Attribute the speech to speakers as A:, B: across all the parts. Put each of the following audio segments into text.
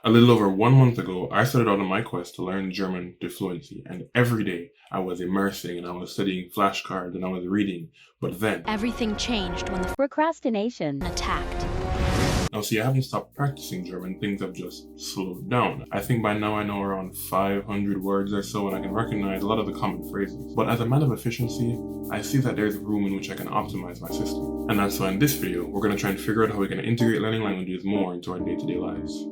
A: A little over 1 month ago, I started out on my quest to learn German to fluency, and every day I was immersing and I was studying flashcards and I was reading. But then
B: Everything changed when the
C: Procrastination.
B: attacked.
A: now, see, I haven't stopped practicing German, things have just slowed down. I think by now I know around 500 words or so, and I can recognize a lot of the common phrases. But as a man of efficiency, I see that there's room in which I can optimize my system. And that's why in this video, we're going to try and figure out how we can integrate learning languages more into our day-to-day lives.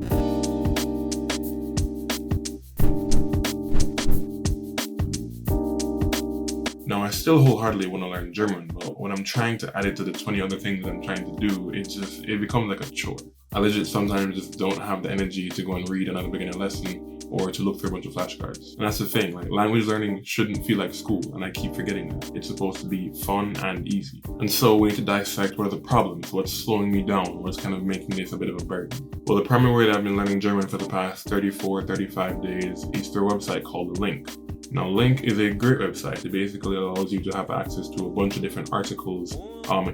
A: Now, I still wholeheartedly want to learn German, but when I'm trying to add it to the 20 other things that I'm trying to do, it becomes like a chore. I legit sometimes just don't have the energy to go and read another beginner lesson or to look through a bunch of flashcards. And that's the thing, like language learning shouldn't feel like school, and I keep forgetting that. It's supposed to be fun and easy. And so we need to dissect what are the problems, what's slowing me down, what's kind of making this a bit of a burden. Well, the primary way that I've been learning German for the past 34, 35 days is through a website called Link. Now, Link is a great website. It basically allows you to have access to a bunch of different articles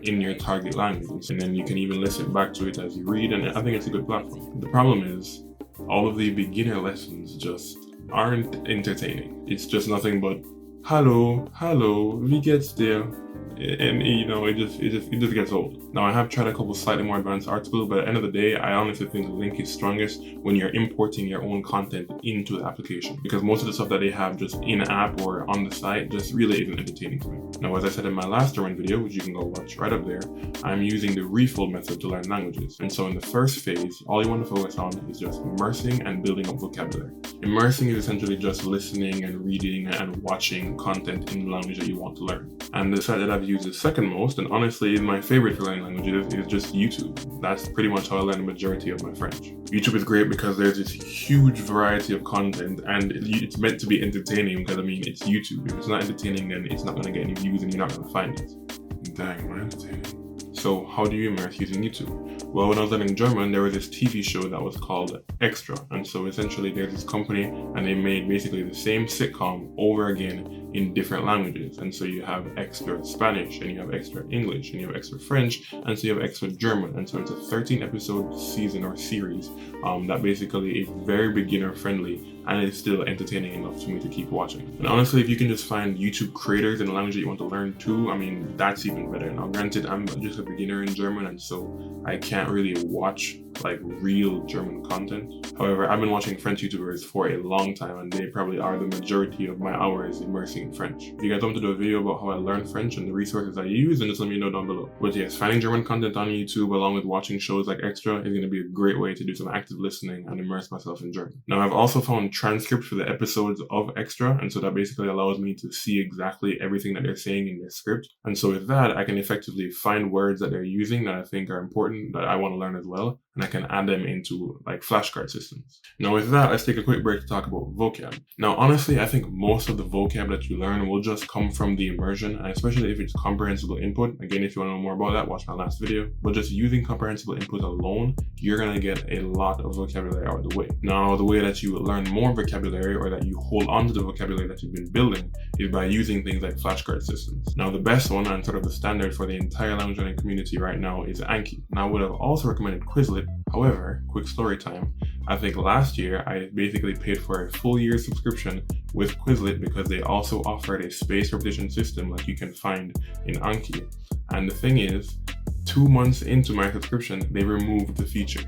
A: in your target language. And then you can even listen back to it as you read, and I think it's a good platform. The problem is, all of the beginner lessons just aren't entertaining. It's just nothing but, hello, wie geht's dir? And you know, it just gets old. Now, I have tried a couple slightly more advanced articles, but at the end of the day, I honestly think Link is strongest when you're importing your own content into the application, because most of the stuff that they have just in-app or on the site just really isn't entertaining to me. Now, as I said in my last German video, which you can go watch right up there, I'm using the refold method to learn languages. And so in the first phase, all you want to focus on is just immersing and building up vocabulary. Immersing is essentially just listening and reading and watching content in the language that you want to learn. And the site that I've used the second most, and honestly my favorite for learning languages, is just YouTube. That's pretty much how I learn the majority of my French. YouTube is great because there's this huge variety of content, and it's meant to be entertaining because, I mean, it's YouTube. If it's not entertaining, then it's not going to get any views and you're not going to find it. Dang, what entertaining. So how do you immerse using YouTube? Well, when I was learning German, there was this TV show that was called Extra. And so essentially there's this company and they made basically the same sitcom over again in different languages. And so you have Extra Spanish, and you have Extra English, and you have Extra French, and so you have Extra German. And so it's a 13 episode season or series that basically is very beginner friendly, and it's still entertaining enough for me to keep watching. And honestly, if you can just find YouTube creators in the language that you want to learn too, I mean, that's even better. Now, granted, I'm just a beginner in German, and so I can't really watch like real German content. However, I've been watching French YouTubers for a long time, and they probably are the majority of my hours immersing in French. If you guys want to do a video about how I learn French and the resources I use, then just let me know down below. But yes, finding German content on YouTube along with watching shows like Extra is going to be a great way to do some active listening and immerse myself in German. Now, I've also found transcripts for the episodes of Extra, and so that basically allows me to see exactly everything that they're saying in their script. And so with that, I can effectively find words that they're using that I think are important, that I want to learn as well, and I can add them into like flashcard systems. Now with that, let's take a quick break to talk about vocab. Now honestly, I think most of the vocab that you learn will just come from the immersion, and especially if it's comprehensible input. Again, if you want to know more about that, watch my last video. But just using comprehensible input alone, you're going to get a lot of vocabulary out of the way. Now, the way that you learn more vocabulary, or that you hold on to the vocabulary that you've been building, is by using things like flashcard systems. Now, the best one and sort of the standard for the entire language learning community right now is Anki. Now, I would have also recommended Quizlet. However, quick story time, I think last year I basically paid for a full year subscription with Quizlet because they also offered a spaced repetition system like you can find in Anki. And the thing is, 2 months into my subscription, they removed the feature.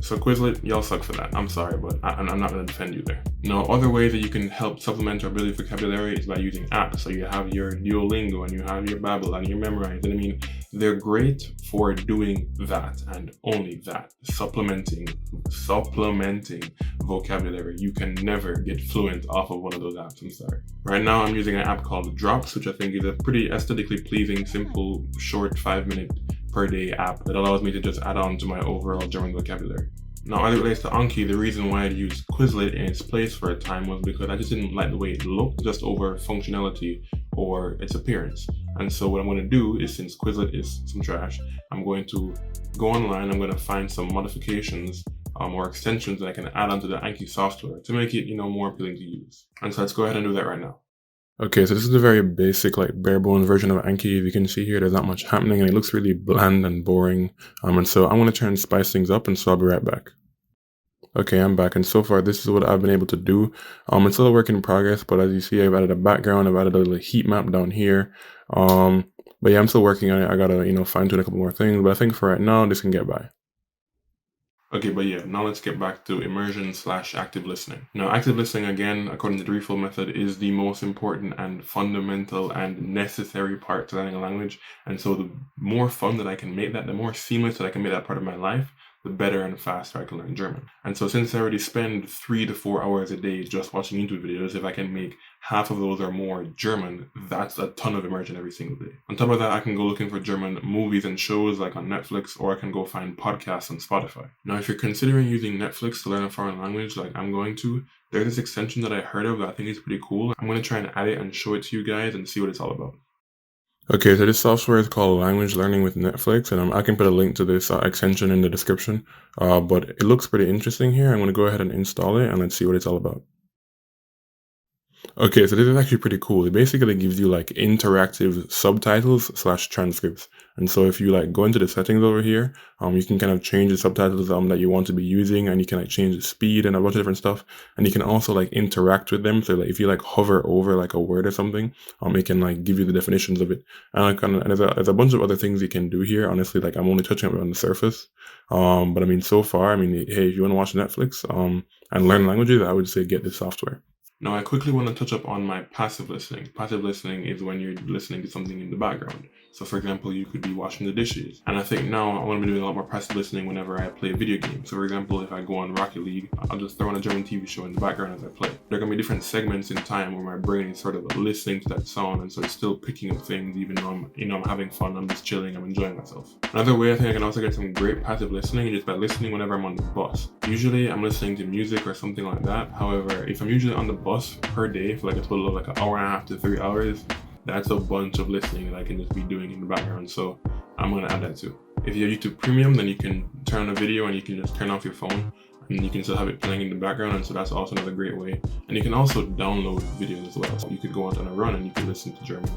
A: So Quizlet, y'all suck for that. I'm sorry, but I'm not going to defend you there. Now, other ways that you can help supplement or build your vocabulary is by using apps. So you have your Duolingo and you have your Babbel and your Memrise. And I mean, they're great for doing that and only that. Supplementing vocabulary. You can never get fluent off of one of those apps, I'm sorry. Right now, I'm using an app called Drops, which I think is a pretty aesthetically pleasing, simple, short 5-minute per day app that allows me to just add on to my overall German vocabulary. Now, as it relates to Anki, the reason why I used Quizlet in its place for a time was because I just didn't like the way it looked, just over functionality or its appearance. And so what I'm going to do is, since Quizlet is some trash, I'm going to go online, I'm going to find some modifications or extensions that I can add onto the Anki software to make it, more appealing to use. And so let's go ahead and do that right now. Okay, so this is a very basic, bare bones version of Anki. If you can see here, there's not much happening and it looks really bland and boring. And so I'm going to try and spice things up, and so I'll be right back. Okay, I'm back, and so far this is what I've been able to do. It's still a work in progress, but as you see, I've added a background, I've added a little heat map down here. But yeah, I'm still working on it. I gotta, fine tune a couple more things, but I think for right now, this can get by. Okay, but yeah, now let's get back to immersion / active listening. Now, active listening, again, according to the Refill method, is the most important and fundamental and necessary part to learning a language. And so the more fun that I can make that, the more seamless that I can make that part of my life, the better and faster I can learn German. And so since I already spend 3 to 4 hours a day just watching YouTube videos, if I can make half of those or more German, that's a ton of immersion every single day. On top of that, I can go looking for German movies and shows like on Netflix, or I can go find podcasts on Spotify. Now, if you're considering using Netflix to learn a foreign language like I'm going to, there's this extension that I heard of that I think is pretty cool. I'm going to try and add it and show it to you guys and see what it's all about. Okay, so this software is called Language Learning with Netflix, and I can put a link to this extension in the description, but it looks pretty interesting here. I'm going to go ahead and install it, and let's see what it's all about. Okay, so this is actually pretty cool. It basically gives you like interactive subtitles / transcripts. And so if you like go into the settings over here, you can kind of change the subtitles that you want to be using, and you can like change the speed and a bunch of different stuff. And you can also like interact with them. So like if you like hover over like a word or something, it can like give you the definitions of it. And there's a bunch of other things you can do here. Honestly, like I'm only touching it on the surface. But I mean, so far, I mean, hey, if you want to watch Netflix, and learn languages, I would say get this software. Now, I quickly want to touch up on my passive listening. Passive listening is when you're listening to something in the background. So, for example, you could be washing the dishes. And I think now I want to be doing a lot more passive listening whenever I play a video game. So, for example, if I go on Rocket League, I'll just throw on a German TV show in the background as I play. There are going to be different segments in time where my brain is sort of listening to that sound, and so it's still picking up things even though I'm having fun, I'm just chilling, I'm enjoying myself. Another way I think I can also get some great passive listening is just by listening whenever I'm on the bus. Usually I'm listening to music or something like that. However, if I'm usually on the bus per day for like a total of like an hour and a half to 3 hours, that's a bunch of listening that I can just be doing in the background. So I'm going to add that too. If you have YouTube Premium, then you can turn on a video and you can just turn off your phone and you can still have it playing in the background. And so that's also another great way. And you can also download videos as well. So you could go out on a run and you can listen to German.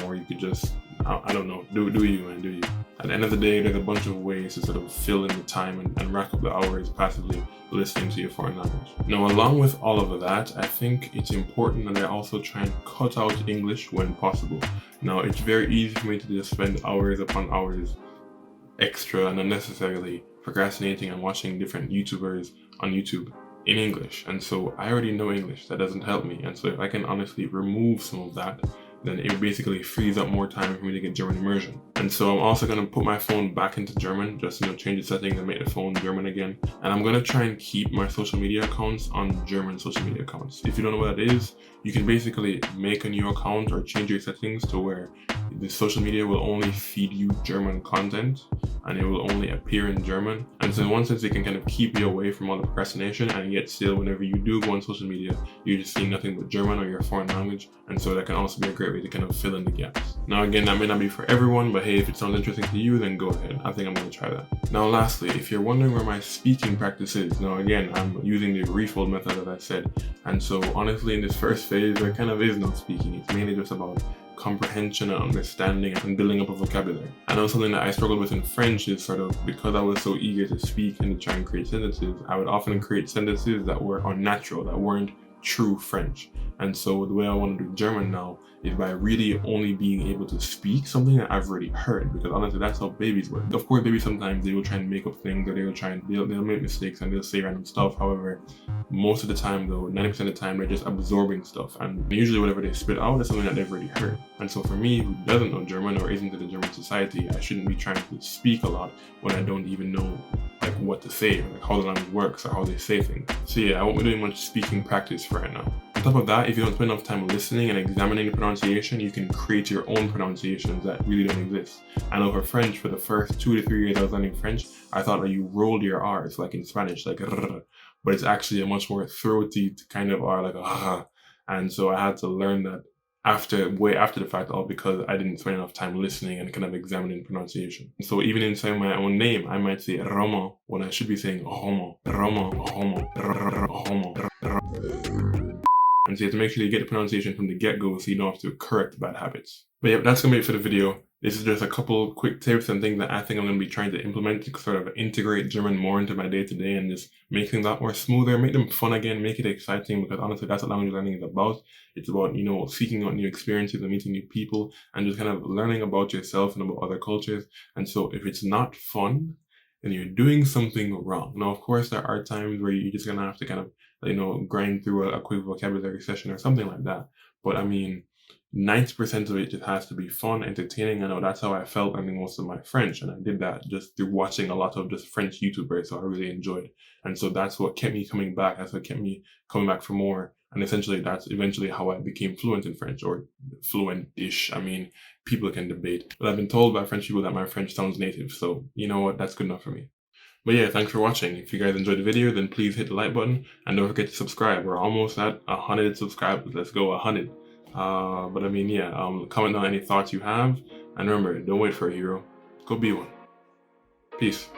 A: Or you could just, I don't know, do you, man, do you. At the end of the day, there's a bunch of ways to sort of fill in the time and rack up the hours passively listening to your foreign language. Now, along with all of that, I think it's important that I also try and cut out English when possible. Now, it's very easy for me to just spend hours upon hours extra and unnecessarily procrastinating and watching different YouTubers on YouTube in English. And so I already know English, that doesn't help me. And so if I can honestly remove some of that, then it basically frees up more time for me to get German immersion. And so I'm also going to put my phone back into German, just change the settings and make the phone German again. And I'm going to try and keep my social media accounts on German social media accounts. If you don't know what that is, you can basically make a new account or change your settings to where the social media will only feed you German content and it will only appear in German. And so in one sense, it can kind of keep you away from all the procrastination, and yet still, whenever you do go on social media, you just see nothing but German or your foreign language. And so that can also be a great way to kind of fill in the gaps. Now, again, that may not be for everyone, but hey, if it sounds interesting to you, then go ahead. I think I'm going to try that. Now, lastly, if you're wondering where my speaking practice is, now again, I'm using the Refold method, as I said. And so honestly, in this first phase, there kind of is no speaking. It's mainly just about comprehension and understanding and building up a vocabulary. I know something that I struggled with in French is sort of because I was so eager to speak and to try and create sentences, I would often create sentences that were unnatural, that weren't true French. And so the way I want to do German now is by really only being able to speak something that I've already heard, because honestly, that's how babies work. Of course, babies sometimes they will try and make up things, or they'll make mistakes and they'll say random stuff. However, most of the time though, 90% of the time, they're just absorbing stuff, and usually whatever they spit out is something that they've already heard. And so for me, who doesn't know German or isn't in the German society, I shouldn't be trying to speak a lot when I don't even know like what to say, or like how the language works, or how they say things. So yeah, I won't be doing much speaking practice for right now. On top of that, if you don't spend enough time listening and examining the pronunciation, you can create your own pronunciations that really don't exist. I know for French, for the first 2 to 3 years I was learning French, I thought that you rolled your R's like in Spanish, like rrr, but it's actually a much more throaty kind of R, like ah. And so I had to learn that way after the fact, all because I didn't spend enough time listening and kind of examining pronunciation. So even inside my own name, I might say Roma when I should be saying Homo, Roma, Homo, Homo. And so you have to make sure you get the pronunciation from the get-go so you don't have to correct bad habits. But yeah, that's going to be it for the video. This is just a couple quick tips and things that I think I'm going to be trying to implement to sort of integrate German more into my day to day and just make things a lot more smoother, make them fun again, make it exciting, because honestly, that's what language learning is about. It's about, seeking out new experiences and meeting new people and just kind of learning about yourself and about other cultures. And so if it's not fun, then you're doing something wrong. Now, of course, there are times where you're just going to have to kind of, grind through a quick vocabulary session or something like that. But I mean, 90% of it just has to be fun, entertaining. I know that's how I felt learning most of my French, and I did that just through watching a lot of just French YouTubers, so I really enjoyed. And so that's what kept me coming back. That's what kept me coming back for more. And essentially, that's eventually how I became fluent in French, or fluent-ish. I mean, people can debate, but I've been told by French people that my French sounds native. So you know what? That's good enough for me. But yeah, thanks for watching. If you guys enjoyed the video, then please hit the like button and don't forget to subscribe. We're almost at 100 subscribers. Let's go 100. But I mean, yeah, comment down any thoughts you have. And remember, don't wait for a hero. Go be one. Peace.